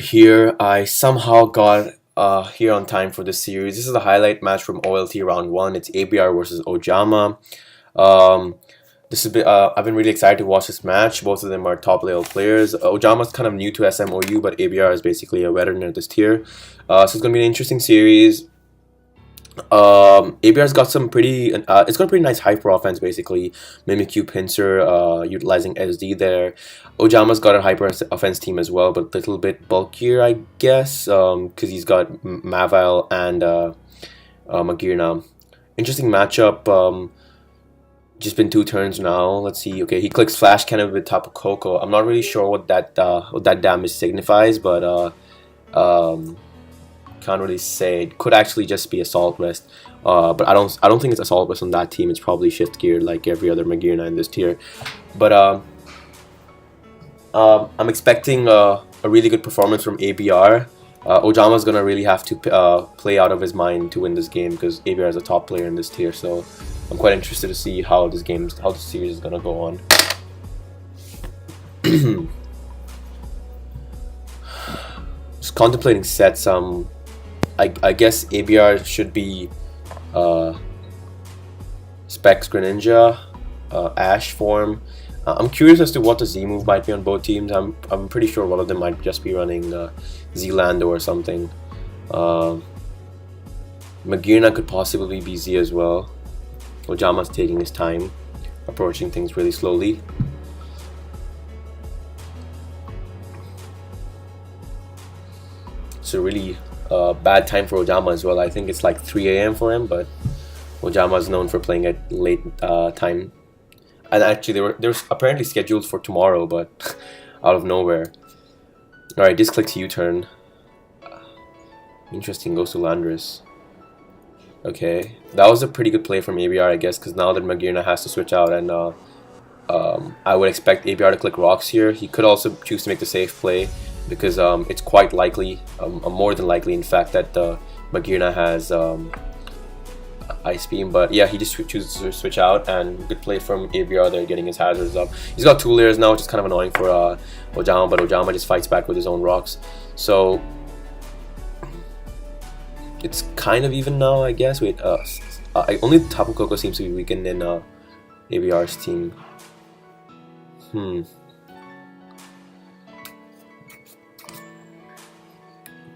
here. I somehow got here on time for this series. This is the highlight match from OLT round 1. It's ABR versus Ojama. Um, this has been, I've been really excited to watch this match. Both of them are top level players. Ojama's kind of new to SMOU, but ABR is basically a veteran at this tier. So it's going to be an interesting series. ABR's got some pretty, it's got a pretty nice hyper offense basically. Mimikyu Pincer, utilizing SD there. Ojama's got a hyper offense team as well, but a little bit bulkier, I guess, because he's got Mavile and Magirna. Interesting matchup. Just been 2 turns now. Let's see. Okay, he clicks Flash Cannon with Tapu Koko. I'm not really sure what that damage signifies, but can't really say. It could actually just be Assault Vest, but I don't think it's Assault Vest on that team. It's probably Shift Geared like every other Magirna in this tier. But I'm expecting a really good performance from ABR. Ojama's gonna really have to play out of his mind to win this game because ABR is a top player in this tier. So I'm quite interested to see how this series is gonna go on. Just contemplating sets. I guess ABR should be Specs Greninja, Ash form. I'm curious as to what the Z move might be on both teams. I'm pretty sure one of them might just be running Z-Lando or something. Magirna could possibly be Z as well. Ojama's taking his time, approaching things really slowly. It's a really bad time for Ojama as well. I think it's like 3 a.m. for him, but Ojama is known for playing at late time. And actually, they were apparently scheduled for tomorrow, but out of nowhere. All right, this clicks U-turn. Interesting, goes to Landorus. Okay, that was a pretty good play from ABR, I guess, because now that Magirna has to switch out, and I would expect ABR to click Rocks here. He could also choose to make the safe play, because it's quite likely, more than likely, in fact, that Magirna has Ice Beam. But yeah, he just chooses to switch out, and good play from ABR there, getting his hazards up. He's got 2 layers now, which is kind of annoying for Ojama, but Ojama just fights back with his own rocks. So it's kind of even now, I guess. Wait, only Tapu Koko seems to be weakened in ABR's team.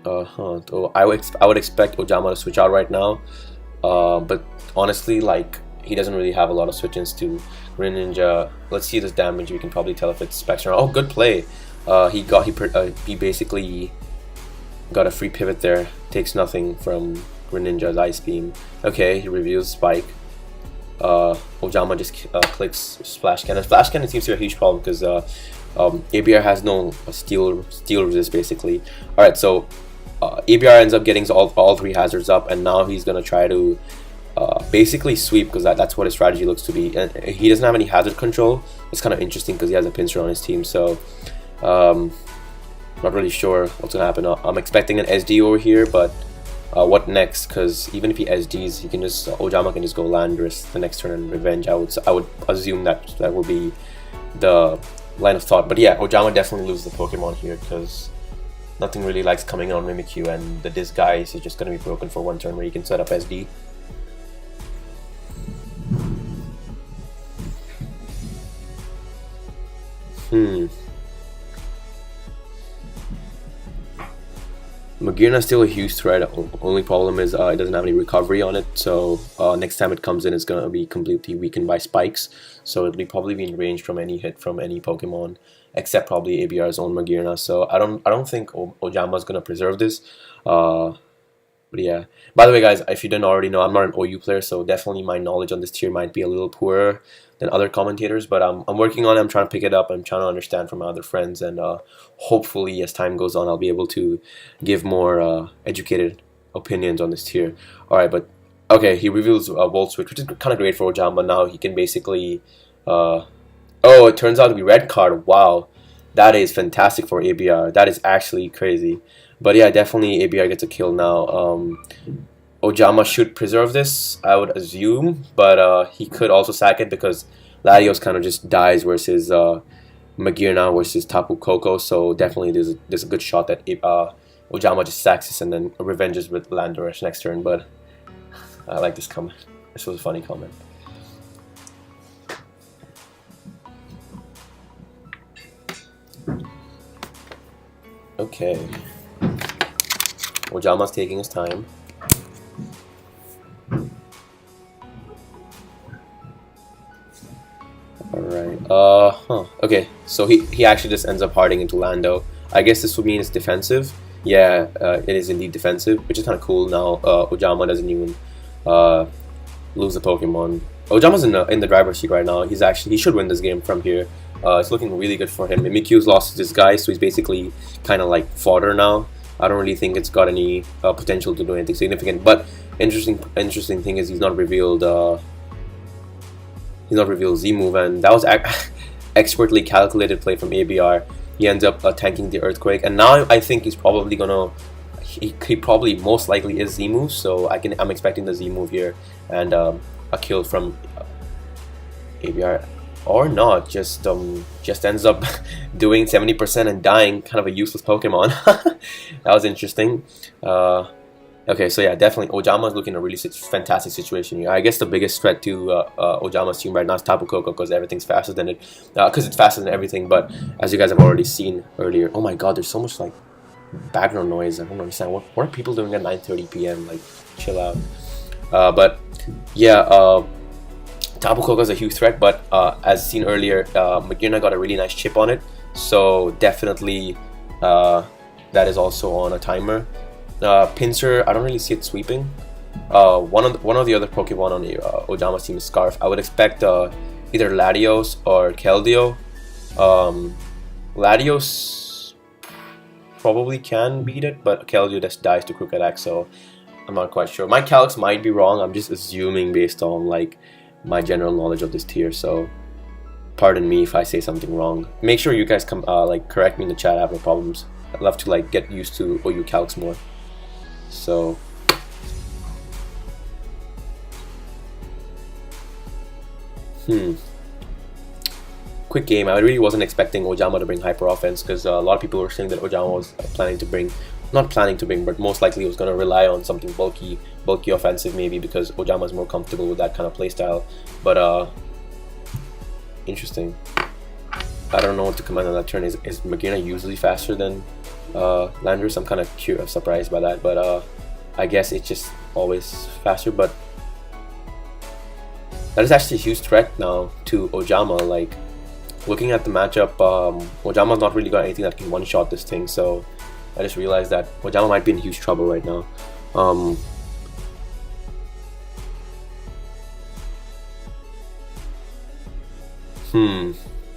So I would expect Ojama to switch out right now, but honestly, like, he doesn't really have a lot of switch-ins to Greninja. Let's see this damage. We can probably tell if it's Spectrum. Oh, good play. He basically got a free pivot there. Takes nothing from Greninja's Ice Beam. Okay, he reveals Spike. Ojama just clicks Splash Cannon. Splash Cannon seems to be a huge problem because ABR has no steel resist basically. All right, so ABR ends up getting all 3 hazards up, and now he's gonna try to basically sweep, because that's what his strategy looks to be. And he doesn't have any hazard control. It's kind of interesting because he has a pincer on his team. So not really sure what's gonna happen. I'm expecting an SD over here, but what next? Because even if he SDs, he can just Ojama can just go Landorus the next turn and revenge. I would assume that will be the line of thought. But yeah, Ojama definitely loses the Pokemon here because nothing really likes coming on Mimikyu, and the Disguise is just going to be broken for 1 turn where you can set up SD. Magirna is still a huge threat. Only problem is it doesn't have any recovery on it, so next time it comes in, it's going to be completely weakened by spikes. So it'll probably be in range from any hit from any Pokemon, except probably ABR's own Magirna. So I don't think Ojama is going to preserve this. But yeah. By the way, guys, if you didn't already know, I'm not an OU player, so definitely my knowledge on this tier might be a little poorer than other commentators. But I'm working on it. I'm trying to pick it up. I'm trying to understand from my other friends, and hopefully, as time goes on, I'll be able to give more educated opinions on this tier. All right, but okay, he reveals Volt Switch, which is kind of great for Ojama. Now he can basically. Oh, it turns out to be red card. Wow, that is fantastic for ABR. That is actually crazy. But yeah, definitely ABR gets a kill now. Ojama should preserve this, I would assume, but he could also sack it because Latios kind of just dies versus Magir now versus Tapu Koko, so definitely there's a good shot that Ojama just sacks this and then revenges with Landorus next turn. But I like this comment. This was a funny comment. Okay. Ojama's taking his time. Alright. Okay, so he actually just ends up harding into Lando. I guess this would mean it's defensive. Yeah, it is indeed defensive, which is kind of cool now. Ojama doesn't even lose a Pokemon. Ojama's in the driver's seat right now. He should win this game from here. It's looking really good for him. Mimikyu's lost his guy, so he's basically kind of like fodder now. I don't really think it's got any potential to do anything significant. But interesting thing is he's not revealed Z move, and that was expertly calculated play from ABR. He ends up tanking the Earthquake, and now I think he's probably gonna. He probably most likely is Z move, so I'm expecting the Z move here and a kill from ABR, or not. Just ends up doing 70% and dying. Kind of a useless Pokemon. That was interesting. Okay, so yeah, definitely Ojama is looking at a really fantastic situation here. I guess the biggest threat to Ojama's team right now is Tapu Koko because everything's faster than it, because it's faster than everything. But as you guys have already seen earlier, oh my God, there's so much like background noise. I don't understand what are people doing at 9:30 p.m. Like, chill out. But yeah, Tapu Koko is a huge threat. But as seen earlier, Magirna got a really nice chip on it, so definitely that is also on a timer. Pinsir, I don't really see it sweeping. One of the other Pokemon on the Ojama's team is Scarf. I would expect either Latios or Keldeo. Latios probably can beat it, but Keldeo just dies to Crooked Axe, so I'm not quite sure. My calcs might be wrong. I'm just assuming based on like my general knowledge of this tier, so pardon me if I say something wrong. Make sure you guys come like correct me in the chat. I have no problems. I'd love to like get used to OU calcs more. So quick game. I really wasn't expecting Ojama to bring hyper offense because a lot of people were saying that Ojama was not planning to bring, but most likely was going to rely on something bulky offensive maybe because Ojama is more comfortable with that kind of playstyle. But interesting. I don't know what to comment on that turn. Is Magirna usually faster than Landorus? I'm kind of surprised by that, but I guess it's just always faster. But that is actually a huge threat now to Ojama. Like, looking at the matchup, Ojama's not really got anything that can one-shot this thing, so I just realized that Ojama might be in huge trouble right now.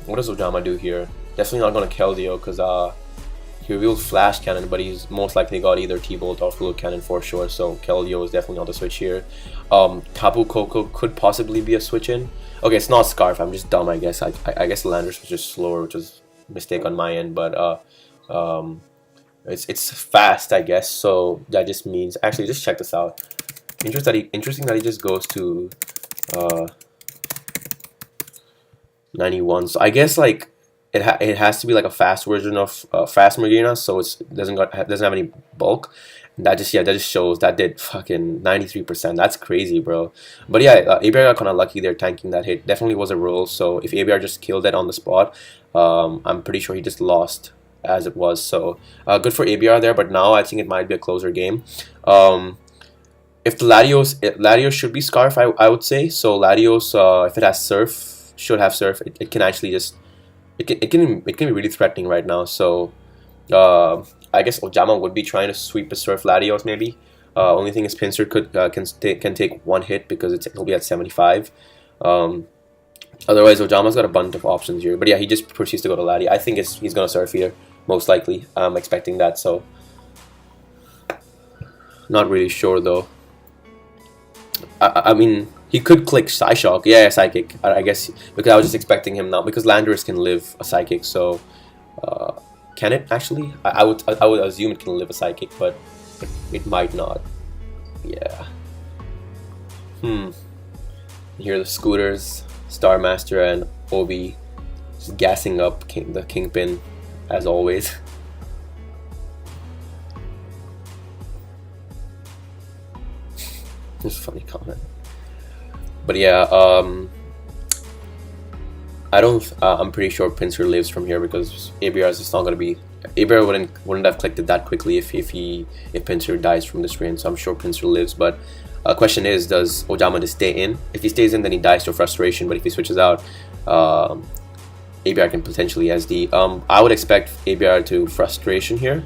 What does Ojama do here? Definitely not going to Keldeo because he revealed Flash Cannon, but he's most likely got either T-Bolt or Fluid Cannon for sure, so Keldeo is definitely on the switch here. Tapu Koko could possibly be a switch in. Okay, it's not Scarf, I'm just dumb, I guess. I guess Landorus was just slower, which was a mistake on my end, but it's fast, I guess, so that just means... Actually, just check this out. Interesting that he just goes to 91, so I guess like it has to be like a fast version of fast Magirna, so it doesn't have any bulk. And that just shows that did fucking 93%. That's crazy, bro. But yeah, ABR got kind of lucky there tanking that hit. Definitely was a roll. So if ABR just killed it on the spot, I'm pretty sure he just lost as it was. So good for ABR there. But now I think it might be a closer game. If the Latios should be Scarf, I would say. So Latios, if it has Surf, should have Surf. It can actually just it can be really threatening right now. So I guess Ojama would be trying to sweep the Surf Latios maybe. Only thing is Pinsir can take one hit because it'll be at 75. Otherwise Ojama's got a bunch of options here. But yeah, he just proceeds to go to Lati. I think he's gonna Surf here most likely. I'm expecting that. So not really sure though. I mean, he could click Psyshock. Yeah, Psychic. I guess because I was just expecting him now because Landorus can live a Psychic. So can it actually? I would assume it can live a Psychic, but it might not. Yeah. Here are the Scooters, Star Master, and Obi Just gassing up the Kingpin, as always. Just a funny comment. But yeah, I'm pretty sure Pinsir lives from here because ABR is just not gonna be. ABR wouldn't have collected that quickly if Pinsir dies from this range. So I'm sure Pinsir lives. But question is, does Ojama just stay in? If he stays in, then he dies to frustration. But if he switches out, ABR can potentially SD. I would expect ABR to frustration here.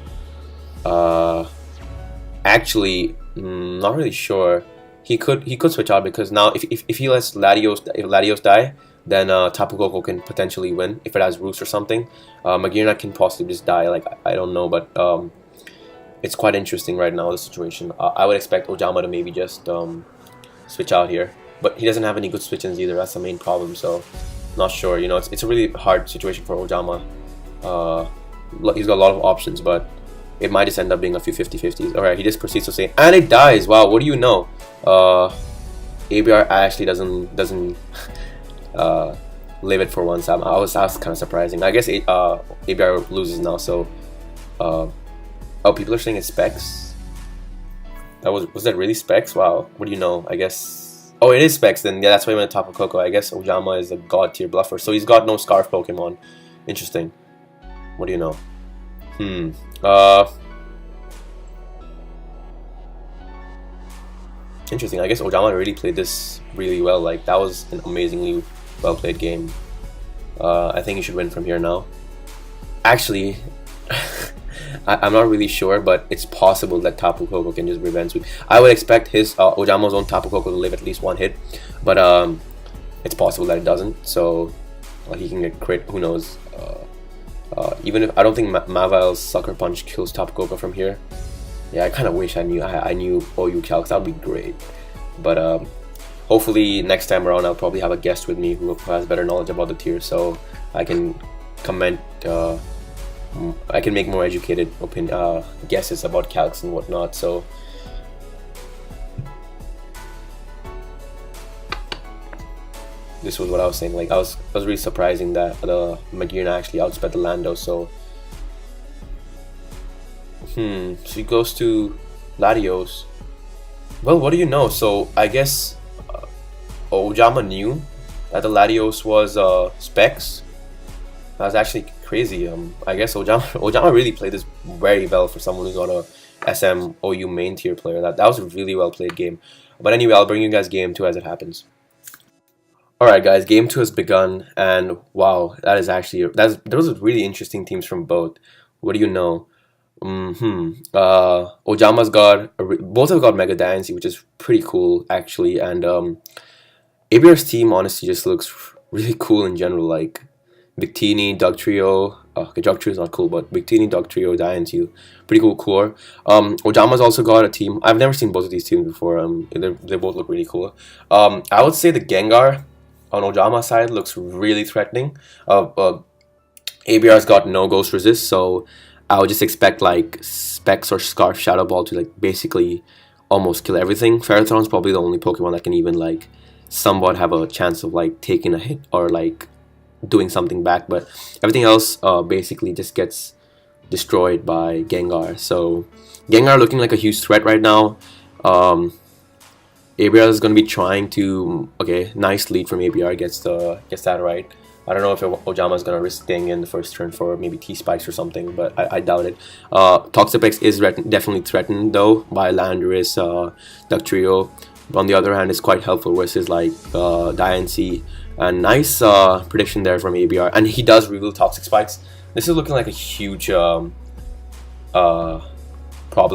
Actually, not really sure. He could switch out because now if he lets Latios die, then Tapu Koko can potentially win if it has Roost or something. Magearna can possibly just die. Like I don't know, but it's quite interesting right now, the situation. I would expect Ojama to maybe just switch out here, but he doesn't have any good switch-ins either. That's the main problem. So not sure. You know, it's a really hard situation for Ojama. He's got a lot of options, but it might just end up being a few 50-50s. Alright, he just proceeds to say, and it dies. Wow, what do you know? ABR actually doesn't live it for once. I was kind of surprising. I guess ABR loses now. So, oh, people are saying it's Specs. Was that really Specs? Wow, what do you know? I guess. Oh, it is Specs. Then yeah, that's why he went to Tapu Koko. I guess Ojama is a god tier bluffer, so he's got no Scarf Pokemon. Interesting. What do you know? Interesting. I guess Ojama really played this really well. Like, that was an amazingly well played game. I think he should win from here now. Actually, I'm not really sure, but it's possible that Tapu Koko can just revenge sweep. I would expect his Ojama's own Tapu Koko to live at least one hit, but it's possible that it doesn't. So he can get crit. Who knows? Even if I don't think Mavile's Sucker Punch kills Tapu Koko from here. Yeah, I kind of wish I knew OU Calcs. That would be great. But hopefully next time around I'll probably have a guest with me who has better knowledge about the tier, so I can comment. I can make more educated guesses about calcs and whatnot. So this was what I was saying. Like I was really surprising that the Magearna actually outsped the Lando. So so he goes to Latios. Well, what do you know? So I guess Ojama knew that the Latios was Specs. That's actually crazy. I guess Ojama really played this very well for someone who's not a SM OU main tier player. That was a really well played game. But anyway, I'll bring you guys game 2 as it happens. Alright guys, game 2 has begun, and wow, those are really interesting teams from both. What do you know? Ojama's both have got Mega Diancie, which is pretty cool actually, and ABR's team honestly just looks really cool in general. Like Victini, Dugtrio. Okay, Dugtrio is not cool, but Victini, Dugtrio, Diancie, pretty cool core. Ojama's also got a team. I've never seen both of these teams before. They both look really cool. I would say the Gengar on Ojama's side looks really threatening. ABR's got no Ghost Resist, so I would just expect like Specs or Scarf Shadow Ball to like basically almost kill everything. Ferrothorn's probably the only Pokemon that can even like somewhat have a chance of like taking a hit or like doing something back, but everything else basically just gets destroyed by Gengar. So Gengar looking like a huge threat right now. ABR is going to be trying to, okay, nice lead from ABR, gets that right. I don't know if Ojama is going to risk staying in the first turn for maybe T-Spikes or something, but I doubt it. Toxapex is definitely threatened though by Landorus, Dugtrio. But on the other hand, it's quite helpful versus like Diancie. And nice prediction there from ABR. And he does reveal Toxic Spikes. This is looking like a huge problem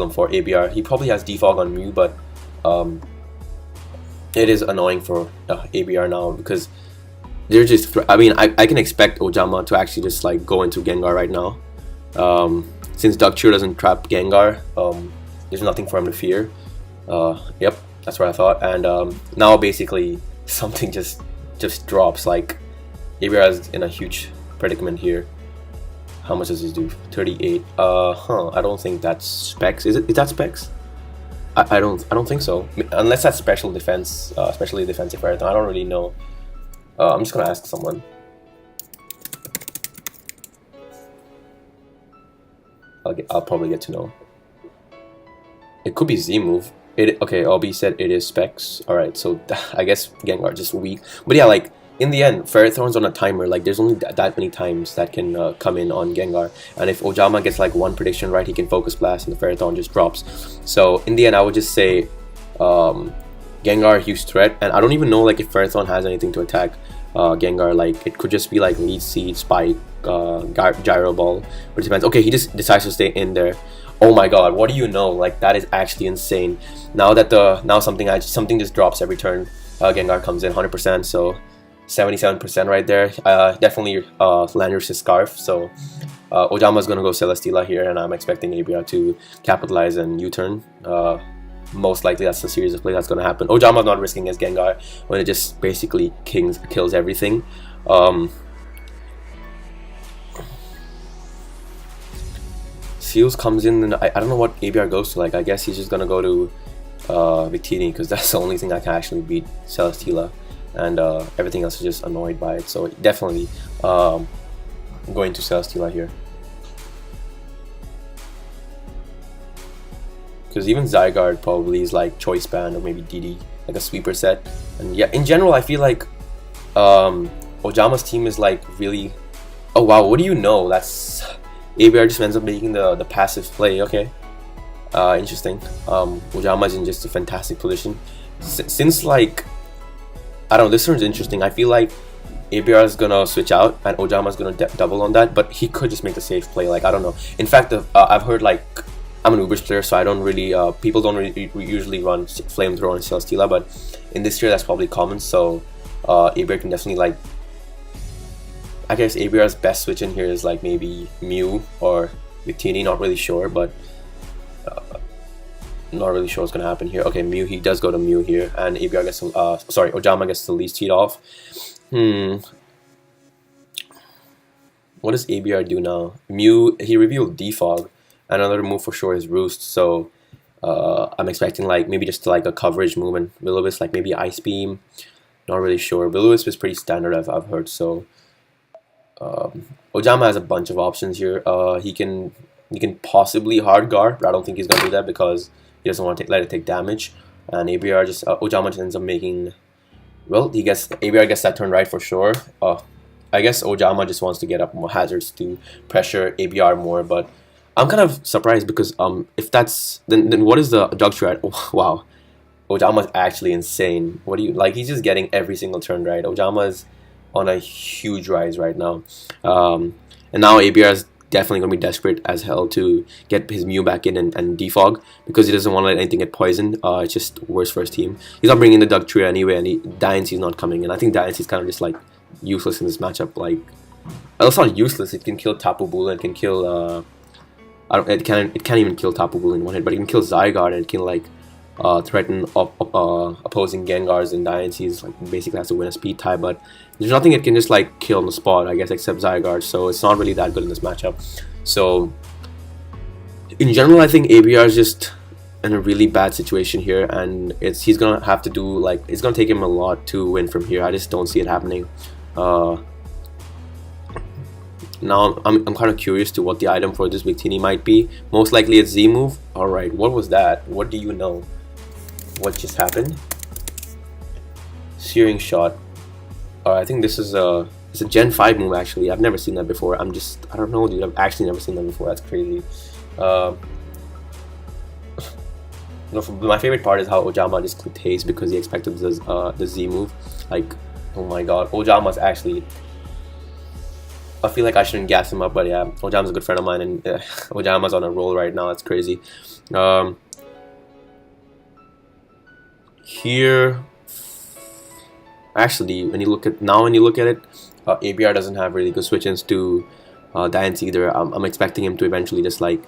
for ABR. He probably has Defog on Mew, but it is annoying for ABR now because they're just. I mean, I can expect Ojama to actually just like go into Gengar right now. Since Dugtrio doesn't trap Gengar, there's nothing for him to fear. Yep, that's what I thought. And now basically something just drops. Like ABR is in a huge predicament here. How much does this do? 38. I don't think that's Specs. Is that Specs? I don't think so. Unless that's special defense, especially defensive marathon. I don't really know. I'm just gonna ask someone. I'll probably get to know. It could be Z move. Okay, LB said it is specs. Alright, so I guess Gengar just weak. But yeah, like in the end, Ferrothorn's on a timer. Like there's only that many times that can come in on Gengar. And if Ojama gets like one prediction right, he can Focus Blast and the Ferrothorn just drops. So in the end, I would just say Gengar a huge threat. And I don't even know like if Ferrothorn has anything to attack Gengar. Like it could just be like Leech Seed, Spike, Gyro Ball. But it depends. Okay, he just decides to stay in there. Oh my god, what do you know? Like that is actually insane. Now that something just drops every turn, Gengar comes in 100%, so 77% right there. Definitely Landorus' Scarf. So Ojama's gonna go Celesteela here, and I'm expecting ABR to capitalize and U-turn. Most likely that's the series of play that's gonna happen. Ojama's not risking his Gengar when it just basically kills everything. Seals comes in, and I don't know what ABR goes to. Like I guess he's just gonna go to Victini, because that's the only thing that can actually beat Celesteela, and everything else is just annoyed by it. So definitely going to Celesteela here, because even Zygarde probably is like Choice Band or maybe DD, like a sweeper set. And yeah, in general I feel like Ojama's team is like really... Oh wow, what do you know? That's... ABR just ends up making the passive play. Okay, interesting. Ojama's in just a fantastic position. Since like, I don't know, this turn's interesting. I feel like ABR is gonna switch out and Ojama's gonna double on that, but he could just make the safe play. Like I don't know. In fact, I've heard, like, I'm an Ubers player, so I don't really people don't really usually run Flamethrower and Celesteela, but in this tier that's probably common. So ABR can definitely, like, I guess ABR's best switch in here is like maybe Mew or Victini, not really sure, but not really sure what's gonna happen here. Okay, Mew, he does go to Mew here, and ABR gets Ojama gets the least heat off. What does ABR do now? Mew, he revealed Defog. Another move for sure is Roost, so I'm expecting like maybe just like a coverage move, and Will-O-Wisp like maybe Ice Beam. Not really sure. Will-O-Wisp is pretty standard, I've heard, so Ojama has a bunch of options here. He can possibly hard guard, but I don't think he's gonna do that because he doesn't want to let it take damage. And ABR just Ojama just ends up making, well, ABR gets that turn right for sure. I guess Ojama just wants to get up more hazards to pressure ABR more, but I'm kind of surprised because if that's then what is the Dugtrio at? Oh, wow, Ojama's actually insane. What do you like? He's just getting every single turn right. Ojama's on a huge rise right now, and now ABR is definitely going to be desperate as hell to get his Mew back in and defog, because he doesn't want to let anything get poisoned. It's just worse for his team. He's not bringing the Dugtrio anyway, and Diancee's not coming in. I think Diance's kind of just like useless in this matchup. Like, well, it's not useless. It can kill Tapu Bulu, it can kill it can't even kill Tapu Bulu in one hit, but it can kill Zygarde, and it can like threaten opposing Gengars, and Diance's like basically has to win a speed tie, but there's nothing it can just like kill on the spot, I guess, except Zygarde, so it's not really that good in this matchup. So in general, I think ABR is just in a really bad situation here, and he's gonna have to do, like, it's gonna take him a lot to win from here. I just don't see it happening. Now I'm kind of curious to what the item for this Victini might be. Most likely it's Z move. Alright, what was that? What do you know? What just happened? Searing Shot. I think this is it's a Gen 5 move actually. I've never seen that before. I don't know, dude. I've actually never seen that before. That's crazy. My favorite part is how Ojama just clicked haste because he expected the Z move. Like, oh my god, Ojama's actually... I feel like I shouldn't gas him up, but yeah, Ojama's a good friend of mine, and Ojama's on a roll right now. That's crazy. Here, actually, when you look at it, ABR doesn't have really good switch-ins to Diance either. I'm expecting him to eventually just like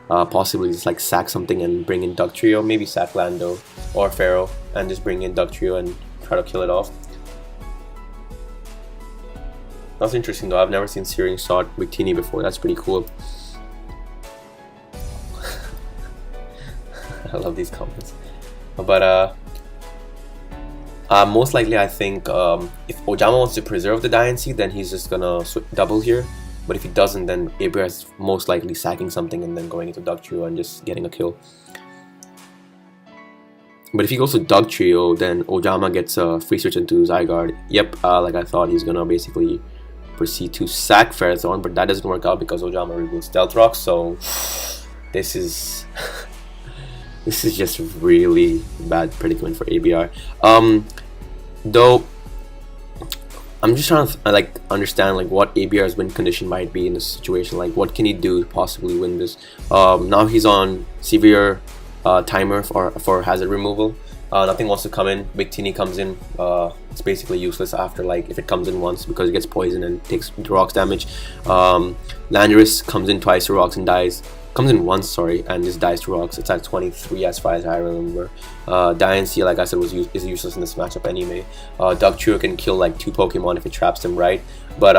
possibly just like sack something and bring in Dugtrio, maybe sack Lando or Pharaoh, and just bring in Dugtrio and try to kill it off. That's interesting though. I've never seen Searing Shot Victini before. That's pretty cool. I love these comments. But most likely I think if Ojama wants to preserve the Diancie, then he's just gonna double here. But if he doesn't, then ABR is most likely sacking something and then going into Dug Trio and just getting a kill. But if he goes to Dug Trio, then Ojama gets a free switch into Zygarde. Yep, like I thought, he's gonna basically proceed to sack Ferrothorn, but that doesn't work out because Ojama reveals Stealth Rock. So this is this is just really bad predicament for ABR. Though I'm just trying to like understand like what ABR's win condition might be in this situation. Like what can he do to possibly win this? Now he's on severe timer for hazard removal. Nothing wants to come in. Victini comes in. It's basically useless after, like, if it comes in once because it gets poisoned and takes rocks damage. Landorus comes in twice to rocks and dies. Comes in once, sorry, and just dies to rocks. It's at 23 as far as I remember. Diancie, like I said, is useless in this matchup anyway. Dug Trio can kill like 2 Pokemon if it traps them right. But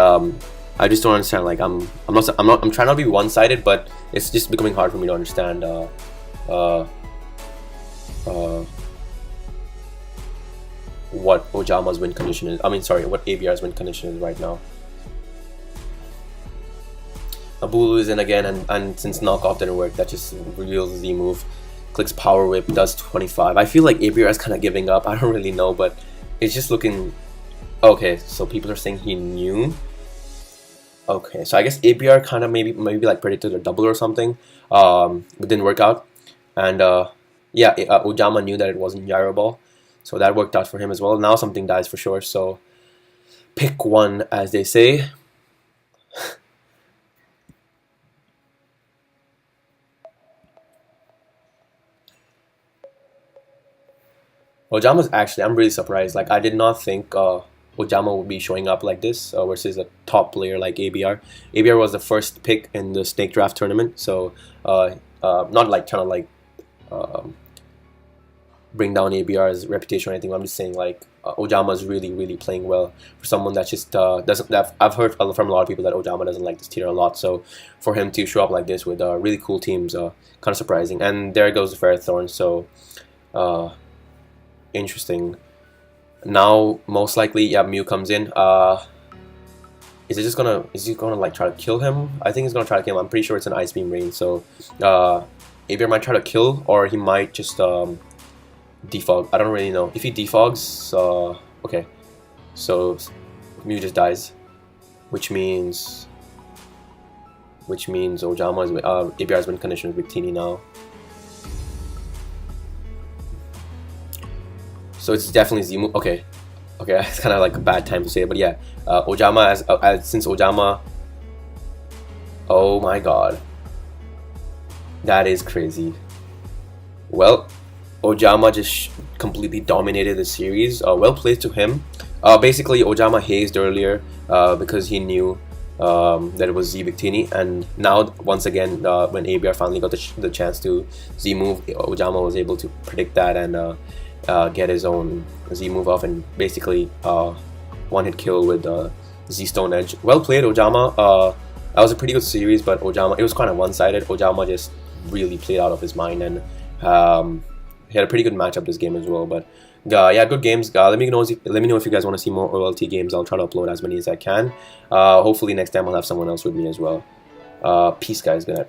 I just don't understand. Like I'm trying not to be one-sided, but it's just becoming hard for me to understand. What Ojama's win condition is. I mean, sorry, what ABR's win condition is right now. Abulu is in again, and since knockoff didn't work, that just reveals the Z move. Clicks Power Whip, does 25. I feel like ABR is kind of giving up. I don't really know, but it's just looking okay. So people are saying he knew. Okay, so I guess ABR kind of maybe like predicted a double or something, but didn't work out. And yeah, Ojama knew that it wasn't Gyro Ball, so that worked out for him as well. Now something dies for sure. So pick one, as they say. Ojama's actually, I'm really surprised. Like, I did not think Ojama would be showing up like this versus a top player like ABR. ABR was the first pick in the Snake Draft tournament, so not like trying to like bring down ABR's reputation or anything. I'm just saying like Ojama's really playing well for someone that just doesn't. I've heard from a lot of people that Ojama doesn't like this tier a lot. So for him to show up like this with really cool teams, kind of surprising. And there goes the Ferrothorn. So. Interesting. Now most likely, yeah, Mew comes in. Is he gonna like try to kill him? I think he's gonna try to kill him. I'm pretty sure it's an Ice Beam Rain. So ABR might try to kill, or he might just defog. I don't really know. If he defogs, okay. So Mew just dies, which means Ojama is ABR's win condition with Victini now. So it's definitely Z-move. Okay, it's kind of like a bad time to say it, but yeah, Ojama since Ojama. Oh my god, that is crazy. Well, Ojama just completely dominated the series. Well played to him. Basically, Ojama hazed earlier because he knew that it was Z Victini, and now once again, when ABR finally got the chance to Z move, Ojama was able to predict that and. Get his own Z move off and basically one-hit kill with Z Stone Edge. Well played, Ojama. That was a pretty good series, but Ojama, it was kind of one-sided. Ojama just really played out of his mind, and he had a pretty good matchup this game as well. But yeah, good games. Let me know if you guys want to see more OLT games. I'll try to upload as many as I can. Hopefully next time I'll have someone else with me as well. Peace, guys. Good night.